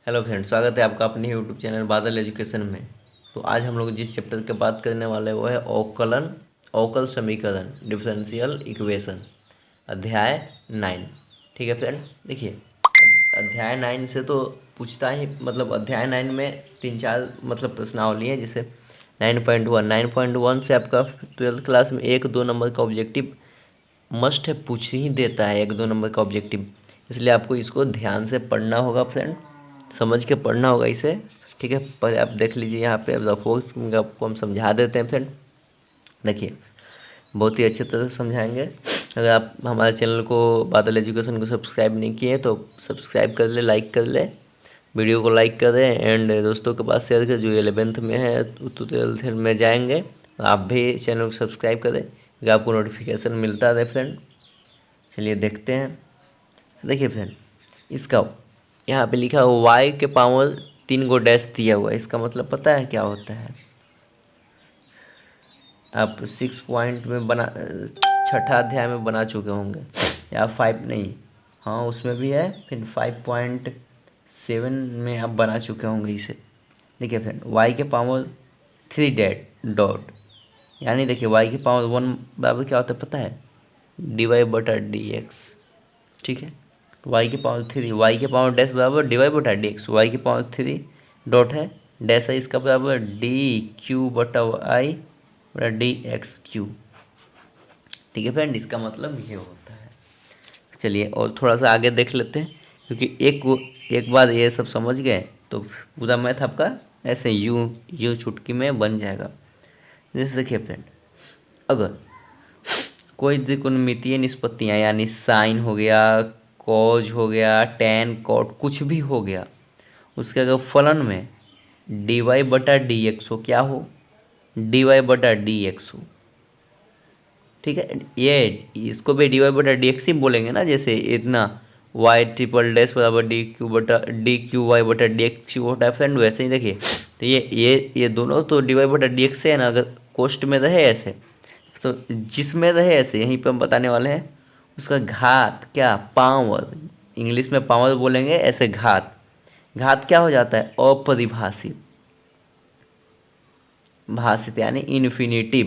Hello friend, स्वागत है आपका अपने यूट्यूब चैनल बादल एजुकेशन में। तो आज हम लोग जिस चैप्टर की बात करने वाले हैं वो है अवकल समीकरण डिफरेंशियल इक्वेशन, अध्याय 9। ठीक है फ्रेंड, देखिए अध्याय 9 से तो पूछता ही, मतलब अध्याय 9 में तीन चार प्रश्नावली है। जैसे 9.1 से आपका 12th क्लास में 1-2 नंबर का ऑब्जेक्टिव मस्ट है, पूछ ही देता है 1-2 नंबर का ऑब्जेक्टिव। इसलिए आपको इसको ध्यान से पढ़ना होगा फ्रेंड, समझ के पढ़ना होगा इसे। ठीक है, पहले आप देख लीजिए यहाँ पे रफोक्स आपको हम समझा देते हैं फ्रेंड। देखिए बहुत ही अच्छे तरह से समझाएंगे। अगर आप हमारे चैनल को बादल एजुकेशन को सब्सक्राइब नहीं किए तो सब्सक्राइब कर ले, लाइक कर ले, वीडियो को लाइक कर दें एंड दोस्तों के पास शेयर करें। जो 11th में है तो 12th में जाएंगे, आप भी चैनल को सब्सक्राइब करें कि आपको नोटिफिकेशन मिलता रहे फ्रेंड। चलिए देखते हैं। देखिए फ्रेंड, इसका यहाँ पे लिखा हुआ वाई के पावर 3 गो डैश दिया हुआ है। इसका मतलब पता है क्या होता है? आप 6 पॉइंट में बना, छठा अध्याय में बना चुके होंगे, या 5 नहीं, हाँ उसमें भी है, फिर 5.7 में आप बना चुके होंगे इसे। देखिए फ्रेंड, वाई के पावर 3 डॉट, यानी देखिए वाई के पावर 1 बराबर क्या होता है पता है? dy/dx। ठीक है, वाई की पावर 3, वाई के पावर डैश बराबर dy/dx, वाई की पावर 3 डॉट है, डैश है इसका बराबर dq/y/dx3। ठीक है फ्रेंड, इसका मतलब ये होता है। चलिए और थोड़ा सा आगे देख लेते हैं, क्योंकि एक बार ये सब समझ गए तो पूरा मैथ आपका ऐसे यूं चुटकी में बन जाएगा। जैसे देखिए फ्रेंड, अगर कोई त्रिकोणमितीय निष्पत्तियाँ यानी साइन हो गया, कॉज हो गया, टेन कॉट कुछ भी हो गया, उसके अगर फलन में dy/dx हो, क्या हो? dy/dx हो। ठीक है, ये इसको भी dy/dx ही बोलेंगे ना। जैसे इतना y/डैश बराबर dq/dx होता है फ्रेंड, वैसे ही देखिए। तो ये दोनों तो dy/dx से है ना, अगर कोष्ट में रहे ऐसे, तो जिसमें रहे ऐसे यहीं पे हम बताने वाले हैं उसका घात, क्या? पावर, इंग्लिश में पावर बोलेंगे, ऐसे घात। घात क्या हो जाता है? अपरिभाषित, भाषित यानी इन्फिनिटिव।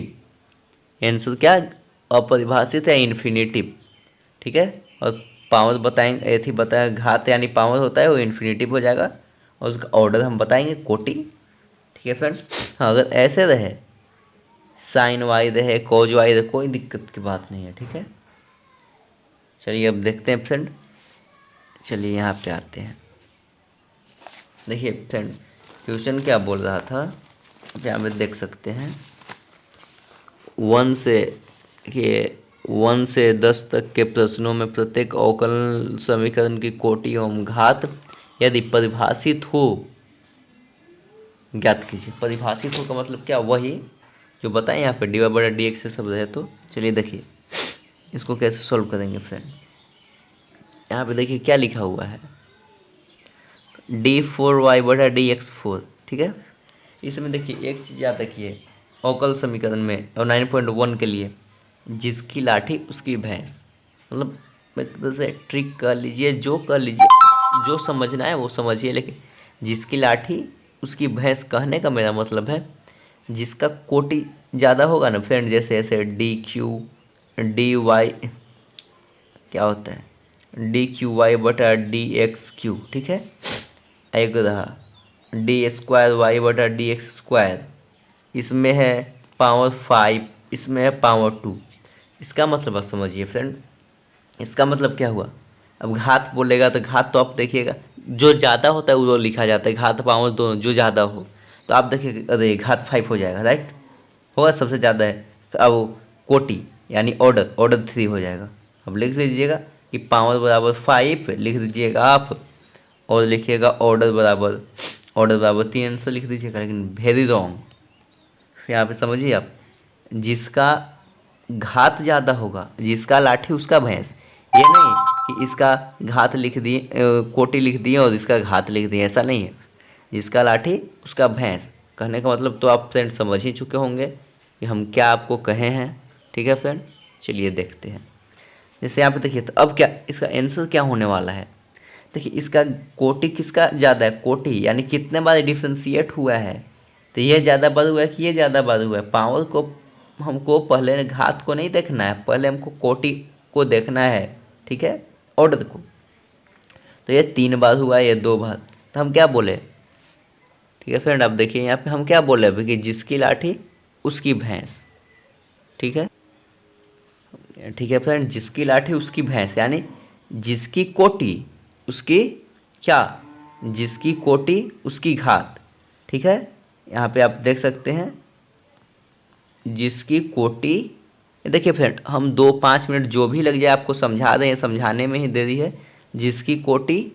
आंसर क्या? अपरिभाषित है, इन्फिनिटिव। ठीक है, और पावर बताएंगे, ऐसे बताया घात यानी पावर होता है वो इन्फिनिटिव हो जाएगा, और उसका ऑर्डर हम बताएंगे कोटि। ठीक है फ्रेंड, हाँ अगर ऐसे रहे, साइन वाई रहे, कोज वाई रहे, कोई दिक्कत की बात नहीं है। ठीक है, चलिए अब देखते हैं फ्रेंड। चलिए यहाँ पे आते हैं। देखिए फ्रेंड, क्वेश्चन क्या बोल रहा था, यहाँ पे देख सकते हैं। 1 से ये 1 से 10 तक के प्रश्नों में प्रत्येक अवकलन समीकरण की कोटि एवं घात यदि परिभाषित हो ज्ञात कीजिए। परिभाषित हो का मतलब क्या? वही जो बताएं यहाँ पे dy/dx से सब रहे। तो चलिए देखिए इसको कैसे सॉल्व करेंगे फ्रेंड। यहाँ पे देखिए क्या लिखा हुआ है, d4y/dx4। ठीक है, इसमें देखिए एक चीज़ याद रखिए अवकल समीकरण में और 9.1 के लिए, जिसकी लाठी उसकी भैंस। मतलब एक तरह से ट्रिक कर लीजिए, जो कर लीजिए, जो समझना है वो समझिए, लेकिन जिसकी लाठी उसकी भैंस कहने का मेरा मतलब है जिसका कोटि ज़्यादा होगा ना फ्रेंड, जैसे ऐसे dy क्या होता है, dqy/dx3। ठीक है, एक रहा d2y/dx², इसमें है पावर 5, इसमें है पावर 2। इसका मतलब आप समझिए फ्रेंड, इसका मतलब क्या हुआ? अब घात बोलेगा तो घात तो आप देखिएगा जो ज़्यादा होता है वो लिखा जाता है, घात पावर दोनों जो ज़्यादा हो। तो आप देखिए, अरे घात 5 हो जाएगा, राइट, होगा सबसे ज़्यादा है। अब कोटि यानी ऑर्डर 3 हो जाएगा। अब लिख लीजिएगा कि पावर बराबर 5 लिख दीजिएगा आप, और लिखिएगा ऑर्डर बराबर 3 आंसर लिख दीजिएगा। लेकिन वेरी रॉन्ग, यहाँ पे समझिए आप, जिसका घात ज़्यादा होगा, जिसका लाठी उसका भैंस, ये नहीं कि इसका घात लिख दिए, कोटि लिख दिए और इसका घात लिख दिए, ऐसा नहीं है। जिसका लाठी उसका भैंस कहने का मतलब तो आप फ्रेंड समझ ही चुके होंगे कि हम क्या आपको कहे हैं। ठीक है फ्रेंड, चलिए देखते हैं। जैसे यहाँ पे देखिए, तो अब क्या इसका आंसर क्या होने वाला है? देखिए इसका कोटि किसका ज़्यादा है, कोटि यानी कितने बार डिफ्रेंशिएट हुआ है, तो ये ज़्यादा बार हुआ है कि ये ज़्यादा बार हुआ है। पावर को हमको पहले घात को नहीं देखना है, पहले हमको कोटि को देखना है, ठीक है, ऑर्डर को। तो ये 3 बार हुआ, ये 2 बार, तो हम क्या बोले, ठीक है फ्रेंड। अब देखिए यहाँ पे हम क्या बोले अभी कि जिसकी लाठी उसकी भैंस, ठीक है, ठीक है फ्रेंड, जिसकी लाठी उसकी भैंस, यानी जिसकी कोटि उसकी क्या, जिसकी कोटि उसकी घात, ठीक है। यहाँ पे आप देख सकते हैं जिसकी कोटि, देखिए फ्रेंड हम 2-5 मिनट जो भी लग जाए आपको समझा दें, समझाने में ही देरी है। जिसकी कोटि,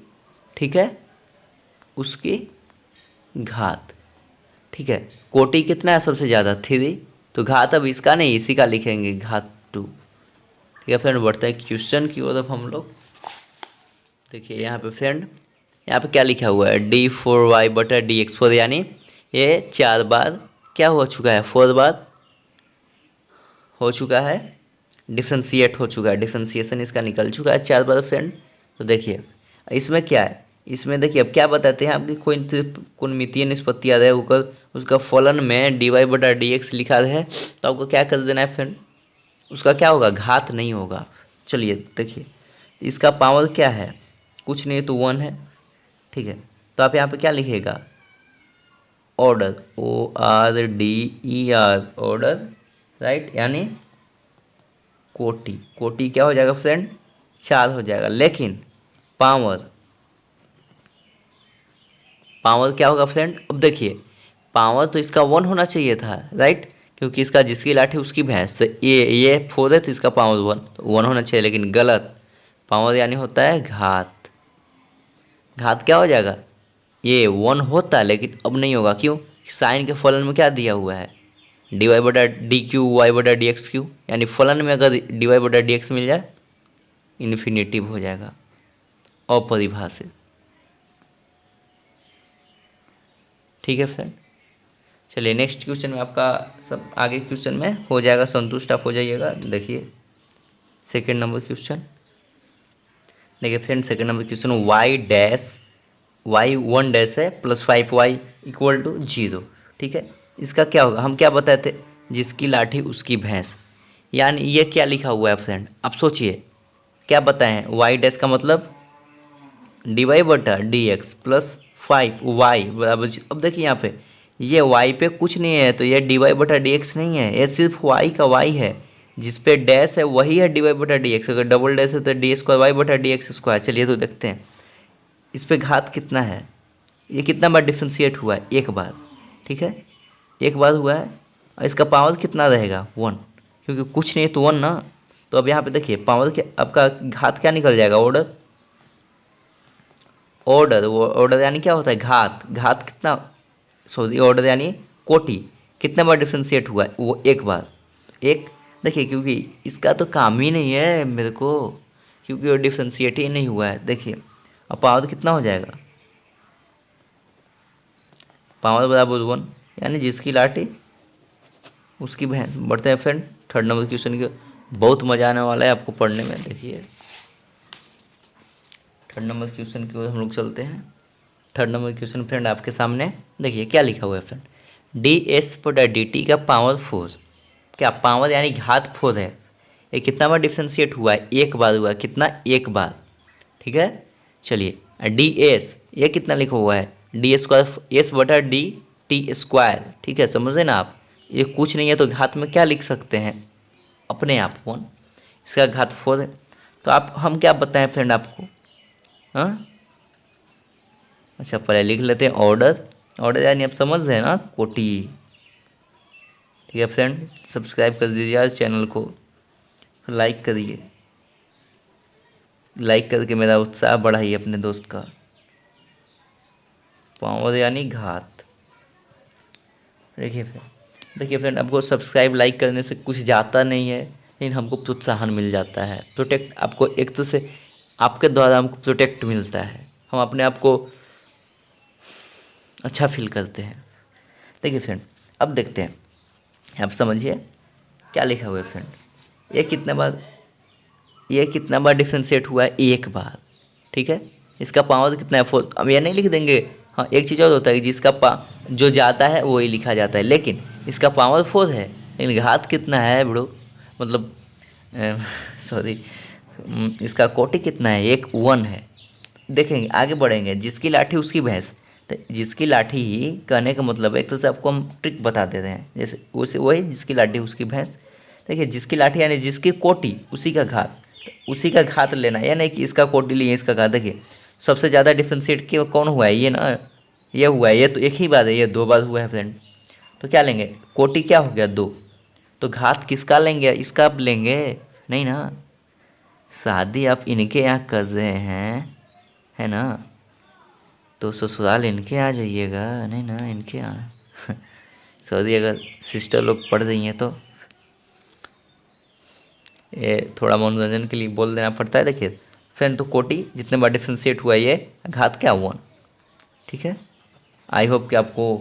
ठीक है, उसकी घात, ठीक है। कोटि कितना है सबसे ज़्यादा, 3, तो घात अब इसका नहीं इसी का लिखेंगे, घात 2, ठीक है फ्रेंड। बढ़ते हैं क्वेश्चन की ओर अब हम लोग। देखिए यहाँ पे फ्रेंड, यहाँ पे क्या लिखा हुआ है, d4y/dx4, यानी ये 4 बार क्या हो चुका है, 4 बार हो चुका है, डिफ्रेंशिएट हो चुका है, डिफ्रेंशिएशन इसका निकल चुका है 4 बार फ्रेंड। तो देखिए इसमें क्या है, इसमें देखिए अब क्या बताते हैं आपकी कोई कोनमितीय निष्पत्ति आ रहा है ऊपर, उसका फलन में dy/dx लिखा है, तो आपको क्या कर देना है फ्रेंड, उसका क्या होगा, घात नहीं होगा। चलिए देखिए इसका पावर क्या है, कुछ नहीं तो 1 है, ठीक है। तो आप यहाँ पे क्या लिखिएगा, ऑर्डर, ORDER, ऑर्डर, राइट, यानी कोटि, कोटि क्या हो जाएगा फ्रेंड, 4 हो जाएगा। लेकिन पावर, पावर क्या होगा फ्रेंड, अब देखिए पावर तो इसका 1 होना चाहिए था, राइट, क्योंकि इसका जिसकी लाठी उसकी भैंस, तो ये 4 है तो इसका पावर 1, तो 1 होना चाहिए, लेकिन गलत। पावर यानी होता है घात, घात क्या हो जाएगा, ये 1 होता है लेकिन अब नहीं होगा, क्यों, साइन के फलन में क्या दिया हुआ है, dy/dq y/dx3, यानी फलन में अगर dy/dx मिल जाए इन्फिनेटिव हो जाएगा, अपरिभाषित, ठीक है फ्रेंड। चलिए नेक्स्ट क्वेश्चन में आपका सब आगे क्वेश्चन में हो जाएगा, संतुष्ट आप हो जाइएगा। देखिए सेकेंड नंबर क्वेश्चन, देखिए friend second number question, y1 है प्लस 5y = 0, ठीक है। इसका क्या होगा, हम क्या बताए थे, जिसकी लाठी उसकी भैंस, यानी ये क्या लिखा हुआ है फ्रेंड, आप सोचिए क्या बताए हैं, y' का मतलब dy/dx प्लस 5y बराबर, अब देखिए यहाँ पे ये y पे कुछ नहीं है तो ये dy/dx नहीं है, ये सिर्फ y का y है, जिस पे डैश है वही है dy/dx, अगर डबल डैश है तो d²y/dx²। चलिए तो देखते हैं इस पे घात कितना है, ये कितना बार डिफ्रेंशिएट हुआ है, 1 बार, ठीक है, 1 बार हुआ है, और इसका पावर कितना रहेगा, 1, क्योंकि कुछ नहीं तो 1 ना। तो अब यहाँ पे देखिए पावर के आपका घात क्या निकल जाएगा, ऑर्डर, ऑर्डर, वो ऑर्डर यानी क्या होता है, घात, घात कितना, सॉरी ऑर्डर यानी कोटि, कितने बार डिफ्रेंशिएट हुआ है, वो 1 बार, एक। देखिए क्योंकि इसका तो काम ही नहीं है मेरे को, क्योंकि वो डिफ्रेंशिएट ही नहीं हुआ है। देखिए अब पावर कितना हो जाएगा, पावर बराबर 1, यानी जिसकी लाठी उसकी भैंस। बढ़ते हैं फ्रेंड थर्ड नंबर क्वेश्चन की, बहुत मज़ा आने वाला है आपको पढ़ने में। देखिए थर्ड नंबर क्वेश्चन की ओर हम लोग चलते हैं। थर्ड नंबर क्वेश्चन फ्रेंड आपके सामने देखिए क्या लिखा हुआ है फ्रेंड, ds/dt का पावर 4, क्या पावर यानी घात 4 है, ये कितना बार डिफ्रेंशिएट हुआ है, 1 बार हुआ है, कितना, 1 बार, ठीक है। चलिए ds ये कितना लिखा हुआ है, d² s/dt², ठीक है, समझे ना आप, ये कुछ नहीं है तो घात में क्या लिख सकते हैं, अपने आप 1, इसका घात 4 है। तो आप हम क्या बताएं फ्रेंड आपको, हाँ अच्छा पहले लिख लेते हैं ऑर्डर, ऑर्डर यानी आप समझ रहे हैं ना, कोटि, ठीक है फ्रेंड। सब्सक्राइब कर दीजिए आज चैनल को, लाइक करिए, लाइक करके मेरा उत्साह बढ़ाइए अपने दोस्त का। पावर यानी घात, देखिए फ्रेंड आपको सब्सक्राइब लाइक करने से कुछ जाता नहीं है, लेकिन हमको प्रोत्साहन मिल जाता है, प्रोटेक्ट, आपको एक तरह से आपके द्वारा हमको प्रोटेक्ट मिलता है, हम अपने आप को अच्छा फील करते हैं। देखिए फ्रेंड अब देखते हैं, आप समझिए क्या लिखा हुआ है फ्रेंड, ये कितना बार डिफ्रेंशिएट हुआ है, 1 बार, ठीक है। इसका पावर कितना है 4। अब यह नहीं लिख देंगे। हाँ, एक चीज़ और होता है कि जिसका जो जाता है वही लिखा जाता है, लेकिन इसका पावर 4 है, लेकिन घात कितना है ब्रो, मतलब सॉरी, इसका कोटि कितना है, एक 1 है। देखेंगे आगे बढ़ेंगे, जिसकी लाठी उसकी भैंस। तो जिसकी लाठी ही कहने का मतलब है, एक तरह से आपको हम ट्रिक बता देते हैं, जैसे उसे वही जिसकी लाठी उसकी भैंस। देखिए जिसकी लाठी यानी जिसकी कोटि उसी का घात, तो उसी का घात लेना, या नहीं कि इसका कोटि लिए इसका घात। देखिए सबसे ज़्यादा डिफ्रेंशिएट क्यों कौन हुआ है, ये ना, ये हुआ है, ये तो एक ही बात है, ये 2 बार हुआ है फ्रेंड। तो क्या लेंगे, कोटि क्या हो गया 2, तो घात किसका लेंगे, इसका आप लेंगे नहीं ना। शादी आप इनके यहाँ कर रहे हैं, है ना, तो ससुराल इनके यहाँ जाइएगा, नहीं ना इनके यहाँ सॉरी अगर सिस्टर लोग पढ़ रही हैं तो ये थोड़ा मनोरंजन के लिए बोल देना पड़ता है। देखिए फ्रेंड, तो कोटि जितने बार डिफ्रेंशिएट हुआ ये घात क्या 1, ठीक है। आई होप कि आपको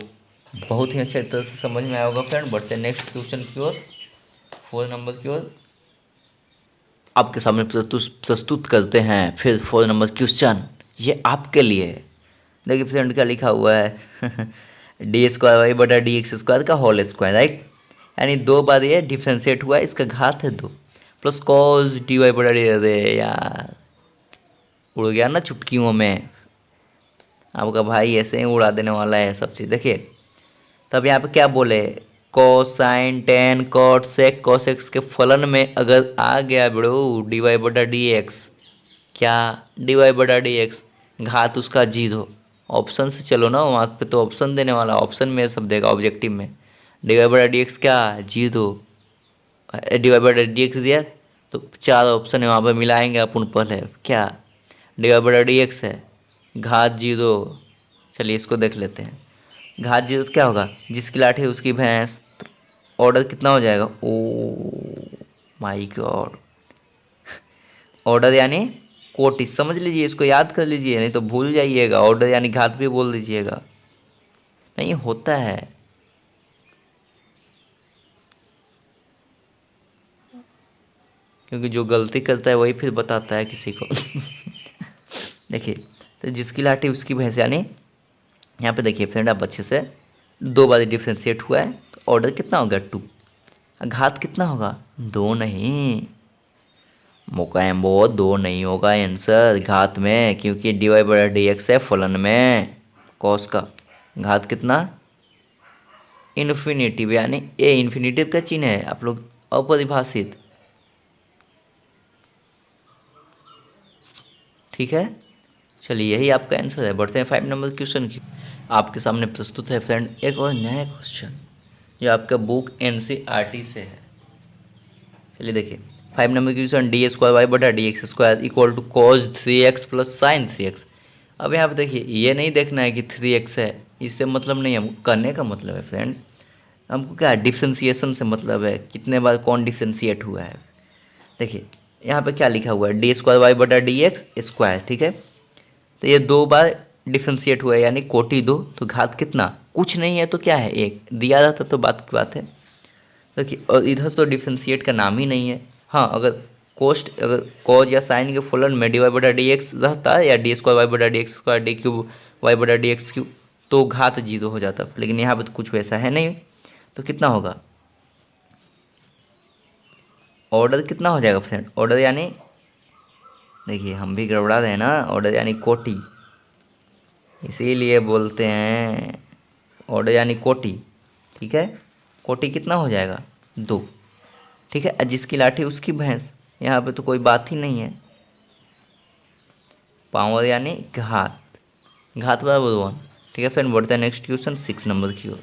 बहुत ही अच्छे तरह से समझ में आया होगा फ्रेंड। बढ़ते हैं नेक्स्ट क्वेश्चन की ओर, 4 नंबर की ओर। आपके सामने प्रस्तुत करते हैं फिर 4 नंबर क्वेश्चन, ये आपके लिए है। देखिए फ्रेंड क्या लिखा हुआ है d² / dx² का होल स्क्वायर, राइट, यानी 2 बार ये डिफ्रेंशिएट हुआ है, इसका घात है 2 प्लस cos dy/d। अरे यार उड़ गया ना चुटकियों में, आपका भाई ऐसे ही उड़ा देने वाला है सब चीज़। देखिए तब यहाँ पे क्या बोले, कोसाइन टेन कॉट सेक कोसेक्स के फलन में अगर आ गया ब्रो dy/dx, क्या dy/dx, घात उसका 0, ऑप्शन से चलो ना, वहाँ पे तो ऑप्शन देने वाला, ऑप्शन में सब देगा ऑब्जेक्टिव में। dy/dx क्या 0, dy/dx दिया तो 4 ऑप्शन है, वहाँ पे मिलाएंगे अपन पहले, क्या dy/dx है, घात 0। चलिए इसको देख लेते हैं, घात 0 तो क्या होगा, जिसकी लाठी उसकी भैंस, तो ऑर्डर कितना हो जाएगा, ओ माय गॉड, ऑर्डर यानी कोटि, समझ लीजिए, इसको याद कर लीजिए, नहीं तो भूल जाइएगा, ऑर्डर यानी घात भी बोल दीजिएगा, नहीं होता है। क्योंकि जो गलती करता है वही फिर बताता है किसी को देखिए तो जिसकी लाठी उसकी भैंस, यानी यहाँ पे देखिए फ्रेंड आप अच्छे से 2 बार डिफ्रेंशिएट हुआ है, तो ऑर्डर कितना होगा 2, घात कितना होगा 2, नहीं मोकाएम्बो 2 नहीं होगा आंसर घात में, क्योंकि dy/dx है फलन में, कॉस का घात कितना इन्फिनिटिव, यानी ये इन्फिनिटिव का चिन्ह है, आप लोग अपरिभाषित, ठीक है। चलिए यही आपका आंसर है। बढ़ते हैं 5 नंबर क्वेश्चन की। आपके सामने प्रस्तुत है फ्रेंड एक और नया क्वेश्चन, जो आपका बुक NCERT से है। चलिए देखिए 5 number question, d² y/dx² equal to cos 3x plus sine 3x। अब यहाँ पे देखिए ये नहीं देखना है कि 3x है, इससे मतलब नहीं, हम करने का मतलब है फ्रेंड, हमको क्या डिफ्रेंसिएशन से मतलब है, कितने बार कौन डिफ्रेंशिएट हुआ है। देखिए यहाँ पे क्या लिखा हुआ है, d²y/dx², ठीक है, तो ये 2 बार डिफ्रेंशिएट हुआ है, यानी कोटि 2, तो घात कितना, कुछ नहीं है तो क्या है 1, दिया रहता तो बात की बात है। देखिए और इधर तो डिफ्रेंशिएट का नाम ही नहीं है। हाँ अगर अगर कॉज या साइन के फलन में dy/dx रहता है, या d²y/dx² d3y/dx3, तो घात 0 हो जाता, लेकिन यहाँ पे तो कुछ वैसा है नहीं, तो कितना होगा, ऑर्डर कितना हो जाएगा फ्रेंड, ऑर्डर यानी देखिए हम भी गड़बड़ा रहे हैं ना, ऑर्डर यानी कोटि, इसीलिए बोलते हैं ऑर्डर यानी कोटि, ठीक है। कोटि कितना हो जाएगा 2, ठीक है। जिसकी लाठी उसकी भैंस, यहाँ पे तो कोई बात ही नहीं है, पावर यानी घात, घात बराबर 1, ठीक है। फिर बढ़ते हैं नेक्स्ट क्वेश्चन 6 नंबर की ओर।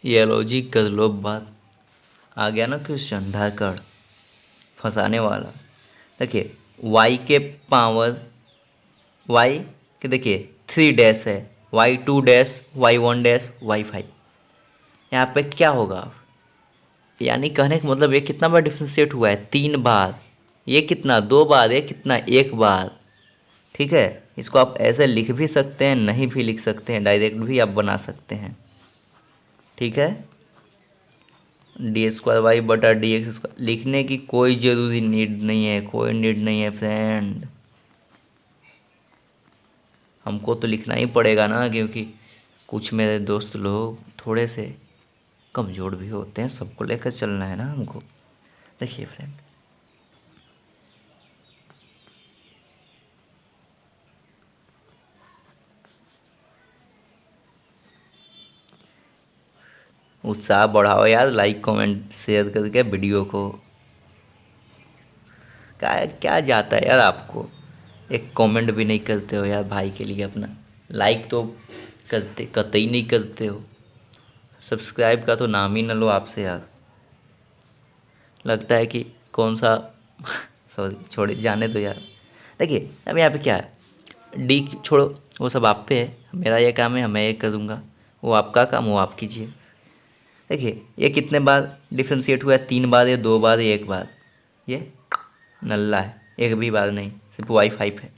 ये लॉजिक कर लो बात, आ गया ना क्वेश्चन धाकड़ फंसाने वाला। देखिए y के पावर, y के देखिए 3 डैश है, y2 dash y1 dash y5, यहाँ पे क्या होगा, यानी कहने का मतलब ये कितना बार डिफ्रेंशिएट हुआ है 3 बार, ये कितना 2 बार, ये कितना 1 बार, ठीक है। इसको आप ऐसे लिख भी सकते हैं, नहीं भी लिख सकते हैं, डायरेक्ट भी आप बना सकते हैं, ठीक है। d²y/dx² लिखने की कोई ज़रूरी नीड नहीं है, कोई नीड नहीं है फ्रेंड, हमको तो लिखना ही पड़ेगा ना, क्योंकि कुछ मेरे दोस्त लोग थोड़े से कमज़ोर भी होते हैं, सबको लेकर चलना है ना हमको। देखिए फ्रेंड, उत्साह बढ़ाओ यार, लाइक कमेंट शेयर करके वीडियो को। क्या क्या जाता है यार आपको, एक कमेंट भी नहीं करते हो यार भाई के लिए अपना, लाइक तो करते कतई नहीं करते हो, सब्सक्राइब का तो नाम ही न लो आपसे यार। लगता है कि कौन सा सॉरी छोड़े, जाने दो यार। देखिए अब यहाँ पे क्या है, डी छोड़ो, वो सब आप पे है, मेरा ये काम है, मैं ये करूँगा, वो आपका काम वो आप कीजिए। देखिए ये कितने बार डिफ्रेंशिएट हुआ है, 3 बार या 2 बार या 1 बार, ये नल्ला है, एक भी बार नहीं, सिर्फ वाई 5 है।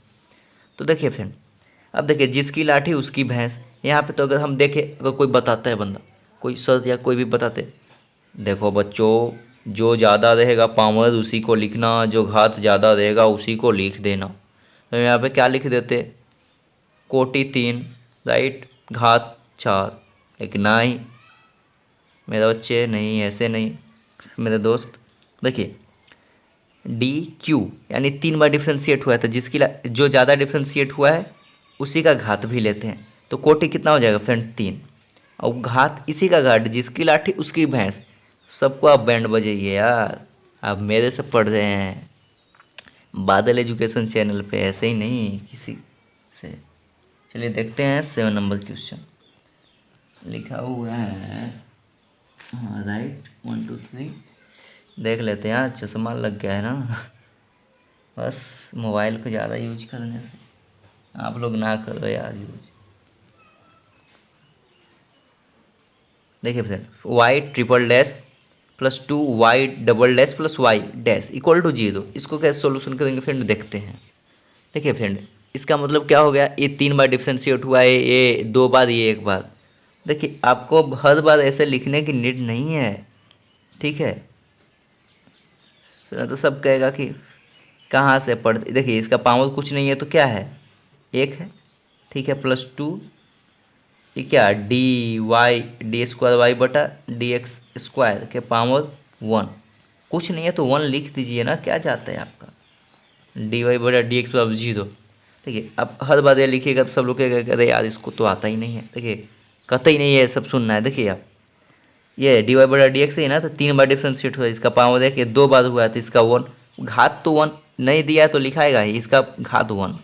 तो देखिए फ्रेंड, अब देखिए जिसकी लाठी उसकी भैंस, यहाँ पे तो अगर हम देखें, अगर कोई बताता है बंदा, कोई सर या कोई भी बताते, देखो बच्चों, जो ज़्यादा रहेगा पावर उसी को लिखना, जो घात ज़्यादा रहेगा उसी को लिख देना। तो यहाँ पे क्या लिख देते, कोटि 3 राइट, घात 4। लेकिन नहीं मेरे बच्चे, नहीं ऐसे नहीं मेरे दोस्त। देखिए डी क्यू यानी 3 बार डिफ्रेंशिएट हुआ है, तो जिसकी जो ज़्यादा डिफ्रेंशिएट हुआ है उसी का घात भी लेते हैं, तो कोटि कितना हो जाएगा फ्रेंड 3, और घात इसी का घाट, जिसकी लाठी उसकी भैंस। सबको आप बैंड बजाइए यार, आप मेरे से पढ़ रहे हैं बादल एजुकेशन चैनल पे, ऐसे ही नहीं किसी से। चलिए देखते हैं 7 नंबर क्वेश्चन, लिखा हुआ है हाँ राइट 1 2 3, देख लेते हैं यार, चश्मा लग गया है ना बस मोबाइल को ज़्यादा यूज करने से। आप लोग ना करो यार यूज। देखिए friend, y triple dash plus 2 y double dash plus y dash equal to 0, इसको कैसे सोल्यूशन करेंगे फ्रेंड, देखते हैं। देखिए फ्रेंड, इसका मतलब क्या हो गया, ये 3 बार डिफ्रेंशिएट हुआ है, ये 2 बार, ये 1 बार। देखिए आपको हर बार ऐसे लिखने की नीड नहीं है, ठीक है। फिर तो सब कहेगा कि कहाँ से पढ़ते, देखिए इसका पावर कुछ नहीं है तो क्या है, 1 है, ठीक है, प्लस 2, ये क्या d y d square Y बटा डी एक्स स्क्वायर के पावर 1, कुछ नहीं है तो 1 लिख दीजिए ना, क्या जाता है आपका, डी वाई बटा डी एक्स बराबर 0। देखिए अब हर बार ये लिखिएगा तो सब लोग कहेगा अरे यार इसको तो आता ही नहीं है। देखिए कतई नहीं है, सब सुनना है। देखिए आप, ये डी वाई बटा डी एक्स है ना, तो 3 बार डिफ्रेंशिएट हुआ है, इसका पावर है कि 2 बार हुआ है, तो इसका 1 घात तो 1 नहीं दिया है तो लिखाएगा ही, इसका घात 1,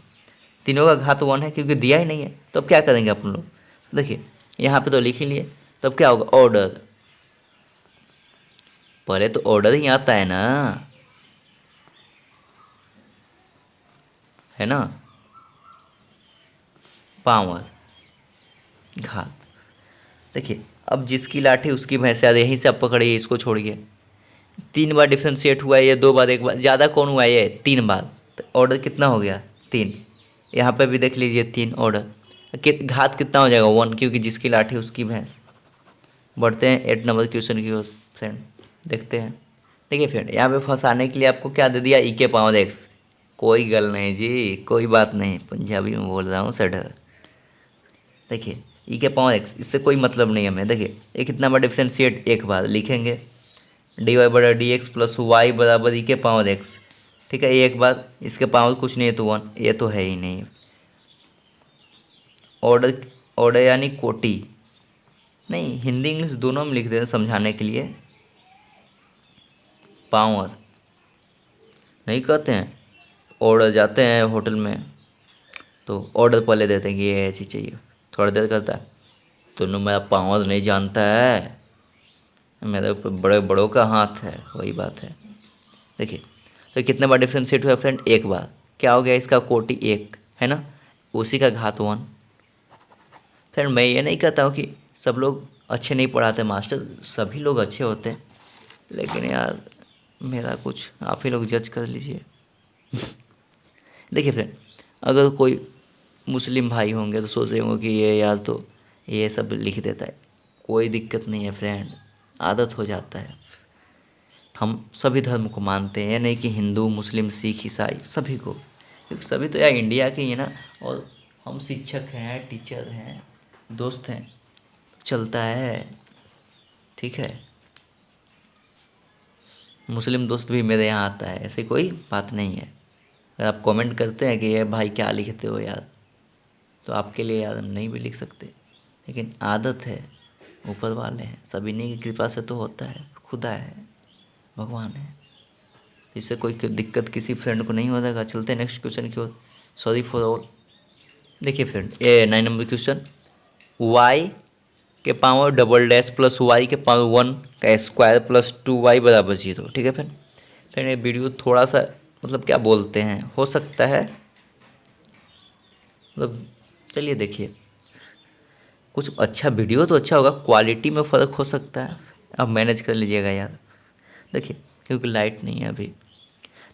तीनों का घात 1 है क्योंकि दिया ही नहीं है। तो अब क्या करेंगे अपन लोग, देखिए यहाँ पे तो लिख ही लिए, तो अब क्या होगा, ऑर्डर, पहले तो ऑर्डर ही आता है ना, है ना, पावर घात। देखिए अब जिसकी लाठी उसकी भैंस, याद यहीं से आप पकड़िए, इसको छोड़िए, 3 बार डिफ्रेंशिएट हुआ है, ये 2 बार 1 बार, ज़्यादा कौन हुआ है, ये 3 बार, तो ऑर्डर कितना हो गया 3। यहाँ पे भी देख लीजिए 3 ऑर्डर, घात कितना हो जाएगा 1, क्योंकि जिसकी लाठी उसकी भैंस। बढ़ते हैं 8 नंबर क्वेश्चन की ओर फ्रेंड, देखते हैं। देखिए फ्रेंड, यहाँ पे फंसाने के लिए आपको क्या दे दिया, ई के पावर एक्स, कोई गल नहीं जी, कोई बात नहीं, पंजाबी में बोल रहा हूँ सडर। देखिए ई के पावर एक्स, इससे कोई मतलब नहीं हमें। देखिए ये कितना बार डिफ्रेंशिएट, 1 बार लिखेंगे, डी वाई बटा डी एक्स प्लस वाई बराबर ई के पावर एक्स, ठीक है, 1 बार, इसके पावर कुछ नहीं है तो 1, ये तो है ही नहीं। ऑर्डर, ऑर्डर यानी कोटि, नहीं हिंदी इंग्लिश दोनों में लिख देते हैं समझाने के लिए, पावर नहीं कहते हैं। ऑर्डर जाते हैं होटल में तो ऑर्डर पहले देते हैं कि ये ऐसी चाहिए, थोड़ा देर करता है, तो मेरा पावर नहीं जानता है, मेरे ऊपर बड़े बड़ों का हाथ है, वही बात है। देखिए तो कितने बार डिफ्रेंशिएट हुआ फ्रेंड, 1 बार, क्या हो गया इसका कोटि 1 है ना, उसी का घात 1। फ्रेंड मैं ये नहीं कहता हूँ कि सब लोग अच्छे नहीं पढ़ाते मास्टर, सभी लोग अच्छे होते हैं, लेकिन यार मेरा कुछ आप ही लोग जज कर लीजिए। देखिए फ्रेंड, अगर कोई मुस्लिम भाई होंगे तो सोच रहे होंगे कि ये यार तो ये सब लिख देता है, कोई दिक्कत नहीं है फ्रेंड, आदत हो जाता है। हम सभी धर्म को मानते हैं, नहीं कि हिंदू मुस्लिम सिख ईसाई सभी को, क्योंकि सभी तो यार इंडिया के ही है ना, और हम शिक्षक हैं, टीचर हैं, दोस्त हैं, चलता है, ठीक है। मुस्लिम दोस्त भी मेरे यहाँ आता है, ऐसी कोई बात नहीं है। अगर आप कमेंट करते हैं कि ये भाई क्या लिखते हो यार, तो आपके लिए यार हम नहीं भी लिख सकते, लेकिन आदत है, ऊपर वाले हैं, सभी की कृपा से तो होता है, खुदा है, भगवान है, इससे कोई दिक्कत किसी फ्रेंड को नहीं हो जाएगा। चलते हैं नेक्स्ट क्वेश्चन की ओर। Sorry for all. देखिए फ्रेंड, ये 9 नंबर क्वेश्चन, y के power double dash plus Y के पावर 1 का स्क्वायर प्लस 2y बराबर 0। ठीक है फ्रेंड ये वीडियो थोड़ा सा मतलब क्या बोलते हैं, हो सकता है मतलब, चलिए देखिए, कुछ अच्छा वीडियो तो अच्छा होगा, क्वालिटी में फ़र्क हो सकता है, अब मैनेज कर लीजिएगा यार। देखिए क्योंकि लाइट नहीं है अभी।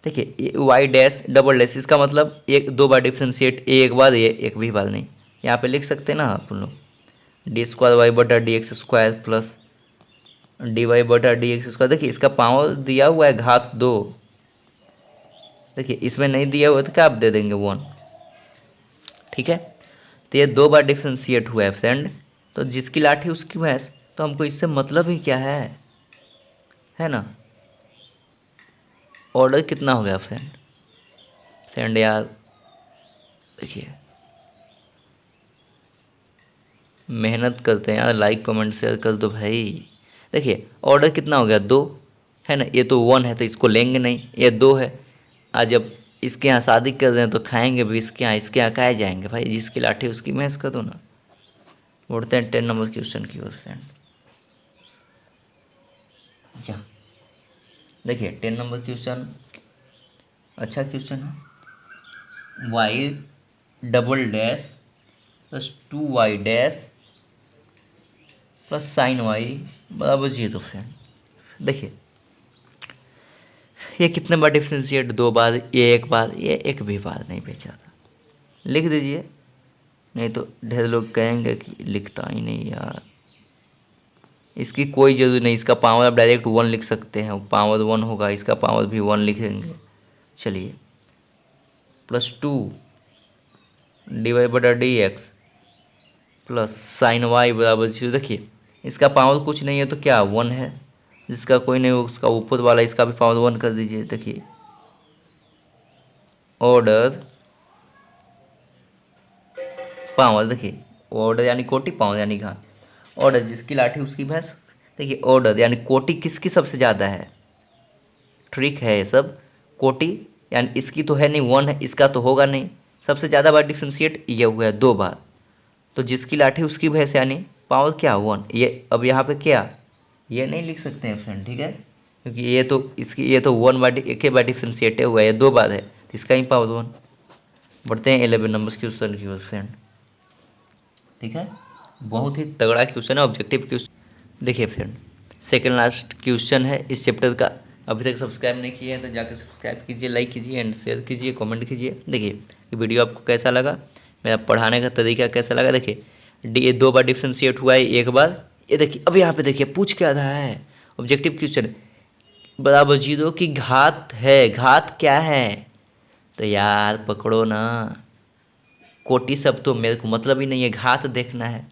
देखिए वाई डैश डबल डैश, इसका मतलब एक दो बार डिफ्रेंशिएट, एक बार ये एक भी बार नहीं, यहाँ पे लिख सकते हैं ना आप लोग, डी स्क्वायर वाई बटा D x square plus d Y बटा डी एक्स स्क्वायर। देखिए इसका पावर दिया हुआ है घात 2, देखिए इसमें नहीं दिया हुआ तो क्या आप दे देंगे 1। ठीक है, तो ये 2 बार डिफ्रेंशिएट हुआ है फ्रेंड, तो जिसकी लाठी उसकी भैंस, तो हमको इससे मतलब ही क्या है ना। ऑर्डर कितना हो गया फ्रेंड यार, देखिए मेहनत करते हैं यार, लाइक कमेंट शेयर कर दो भाई। देखिए ऑर्डर कितना हो गया 2 है ना, ये तो 1 है तो इसको लेंगे नहीं, ये 2 है। आज जब इसके यहाँ शादी कर रहे हैं तो खाएंगे भी इसके यहाँ काहे जाएंगे भाई, जिसकी लाठी उसकी मैच कर दो ना। उड़ते हैं 10 नंबर क्वेश्चन की ओर फ्रेंड। क्या देखिए 10 नंबर क्वेश्चन अच्छा क्वेश्चन है, y double dash plus 2y dash plus sine y बराबर 0 फ्रेंड। देखिए ये कितने बार डिफ्रेंशिएट, 2 बार, ये एक बार, ये एक भी बार नहीं बेचा था, लिख दीजिए, नहीं तो ढेर लोग कहेंगे कि लिखता ही नहीं यार। इसकी कोई ज़रूरी नहीं, इसका पावर आप डायरेक्ट 1 लिख सकते हैं, पावर 1 होगा, इसका पावर भी 1 लिखेंगे। चलिए प्लस 2 डी वाई बटा D x plus sine y बराबर 0। देखिए इसका पावर कुछ नहीं है तो क्या 1 है, जिसका कोई नहीं हो उसका ऊपर वाला, इसका भी पावर 1 कर दीजिए। देखिए ऑर्डर पावर, देखिए ऑर्डर यानी कोटि, पावर यानी घात, ऑर्डर जिसकी लाठी उसकी भैंस। देखिए ऑर्डर यानी कोटि किसकी सबसे ज़्यादा है, ट्रिक है ये सब। कोटि यानी इसकी तो है नहीं 1 है, इसका तो होगा नहीं, सबसे ज़्यादा बार डिफ्रेंशिएट ये हुआ है 2 बार, तो जिसकी लाठी उसकी भैंस यानी पावर क्या 1। ये अब यहाँ पे क्या ये नहीं लिख सकते हैं फ्रेंड, ठीक है, क्योंकि ये तो इसकी ये तो 1 बार एक ही बार डिफ्रेंशिएट हुआ है, ये 2 बार है, तो इसका ही पावर 1। बढ़ते हैं 11 नंबर क्वेश्चन की ओर फ्रेंड। ठीक है, बहुत ही तगड़ा क्वेश्चन है, ऑब्जेक्टिव क्वेश्चन। देखिए फ्रेंड सेकंड लास्ट क्वेश्चन है इस चैप्टर का, अभी तक सब्सक्राइब नहीं किए हैं तो जाकर सब्सक्राइब कीजिए, लाइक कीजिए एंड शेयर कीजिए, कमेंट कीजिए। देखिए ये वीडियो आपको कैसा लगा, मेरा पढ़ाने का तरीका कैसा लगा। देखिए डी 2 बार डिफ्रेंशिएट हुआ है, एक बार, ये देखिए अब यहाँ पे देखिए पूछ क्या रहा है, ऑब्जेक्टिव क्वेश्चन बराबर 0 की घात है, घात क्या है, तो यार पकड़ो ना, कोटि सब तो मेरे को मतलब ही नहीं है, घात देखना है,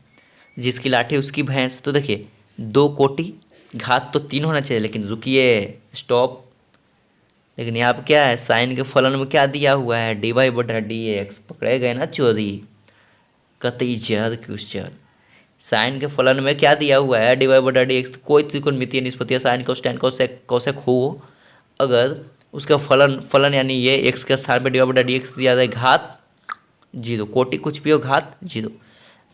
जिसकी लाठी उसकी भैंस। तो देखिए 2 कोटि, घात तो 3 होना चाहिए, लेकिन रुकिए स्टॉप, लेकिन यहाँ पे क्या है, साइन के फलन में क्या दिया हुआ है, डी वाई बटा डी एक्स। पकड़े गए ना चोरी, कतई जहर क्वेश्चन। साइन के फलन में क्या दिया हुआ है, डी वाई बटा डी एक्स। कोई त्रिकोणमितीय निष्पत्ति साइन कोस कोसेक कोसेक हो, अगर उसका फलन यानी ये एक्स के स्थान पर डी वाई बटा डी एक्स दिया जाए, घात 0, कोटि कुछ भी हो घात 0।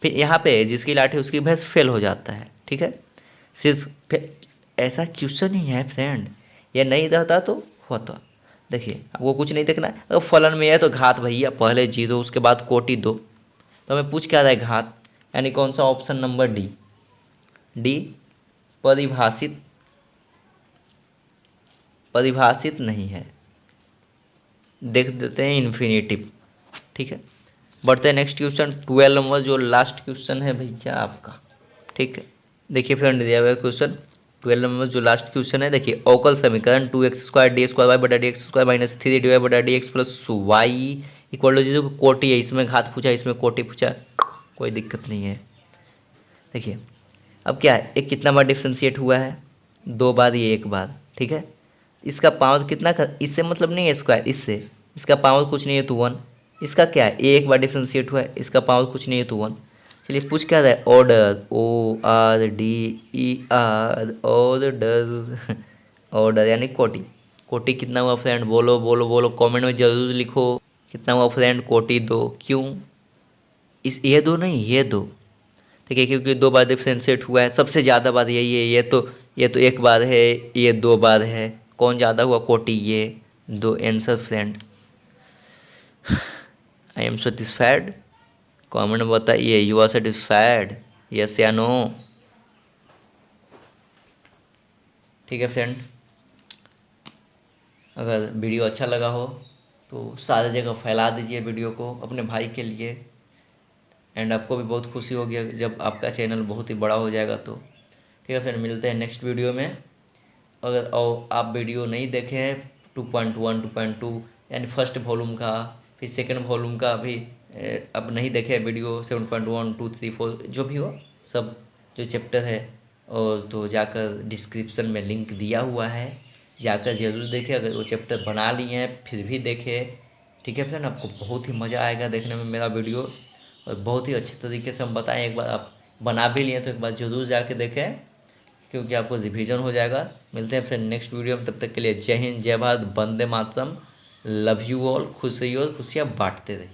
फिर यहाँ पे जिसकी लाठी उसकी भैंस फेल हो जाता है। ठीक है, सिर्फ ऐसा क्वेश्चन ही है फ्रेंड, ये नहीं रहता तो होता। देखिए आपको कुछ नहीं देखना है, अगर फलन में है तो घात भैया पहले 0, उसके बाद कोटि 2, तो हमें पूछ क्या रहा है घात, यानी कौन सा ऑप्शन नंबर डी परिभाषित नहीं है, देख देते हैं इन्फिनेटिव। ठीक है, बढ़ते हैं नेक्स्ट क्वेश्चन 12 नंबर, जो लास्ट क्वेश्चन है भैया आपका। ठीक है, देखिए फ्रेंड दिया हुआ क्वेश्चन 12 नंबर जो लास्ट क्वेश्चन है। देखिए अवकल समीकरण 2x² डी स्क्वायर वाई बटा D x square minus 3 D Y बटा D x plus Y equal to zero कोटि है, इसमें घात पूछा, इसमें कोटि पूछा, कोई दिक्कत नहीं है। देखिए अब क्या है, एक कितना बार डिफ्रेंशिएट हुआ है, 2 बार, ये 1 बार, ठीक है। इसका पावर कितना इससे मतलब नहीं है स्क्वायर, इससे इसका पावर कुछ नहीं है तो 1। इसका क्या है, ये 1 बार डिफ्रेंशिएट हुआ है, इसका पावर कुछ नहीं है तो 1। चलिए पूछ क्या रहा है, ऑर्डर, ORDER, ऑर्डर ऑर्डर यानी कोटि। कोटि कितना हुआ फ्रेंड, बोलो बोलो बोलो, कमेंट में जरूर लिखो कितना हुआ फ्रेंड, कोटि 2। क्यों, इस ये 2 नहीं, ये 2, ठीक है, क्योंकि 2 बार डिफ्रेंशिएट हुआ है, सबसे ज़्यादा बार यही है। ये तो 1 बार है, ये 2 बार है, कौन ज़्यादा हुआ, कोटि, ये 2 answer friend. I am satisfied, comment में बताइए, यू आर सेटिस्फाइड, यस या नो। ठीक है फ्रेंड, अगर वीडियो अच्छा लगा हो तो सारी जगह फैला दीजिए वीडियो को अपने भाई के लिए, एंड आपको भी बहुत खुशी होगी जब आपका चैनल बहुत ही बड़ा हो जाएगा तो। ठीक है फ्रेंड, मिलते हैं नेक्स्ट वीडियो में। अगर आप वीडियो नहीं देखे हैं 2.1 2.2 यानी फर्स्ट वॉल्यूम का, फिर सेकंड वॉल्यूम का भी अब नहीं देखे वीडियो 7.1 2 3 4 जो भी हो, सब जो चैप्टर है, और तो जाकर डिस्क्रिप्शन में लिंक दिया हुआ है, जाकर ज़रूर देखें। अगर वो चैप्टर बना लिए हैं फिर भी देखें, ठीक है फ्रेंड, आपको बहुत ही मज़ा आएगा देखने में मेरा वीडियो, और बहुत ही अच्छे तरीके से हम बताएं। एक बार आप बना भी लिए तो एक बार ज़रूर जाके देखें, क्योंकि आपको रिवीजन हो जाएगा। मिलते हैं फिर नेक्स्ट वीडियो में, तब तक के लिए जय हिंद, जय Bharat, Vande Mataram, love you all, खुश रहिए और खुशियाँ बांटते रहिए।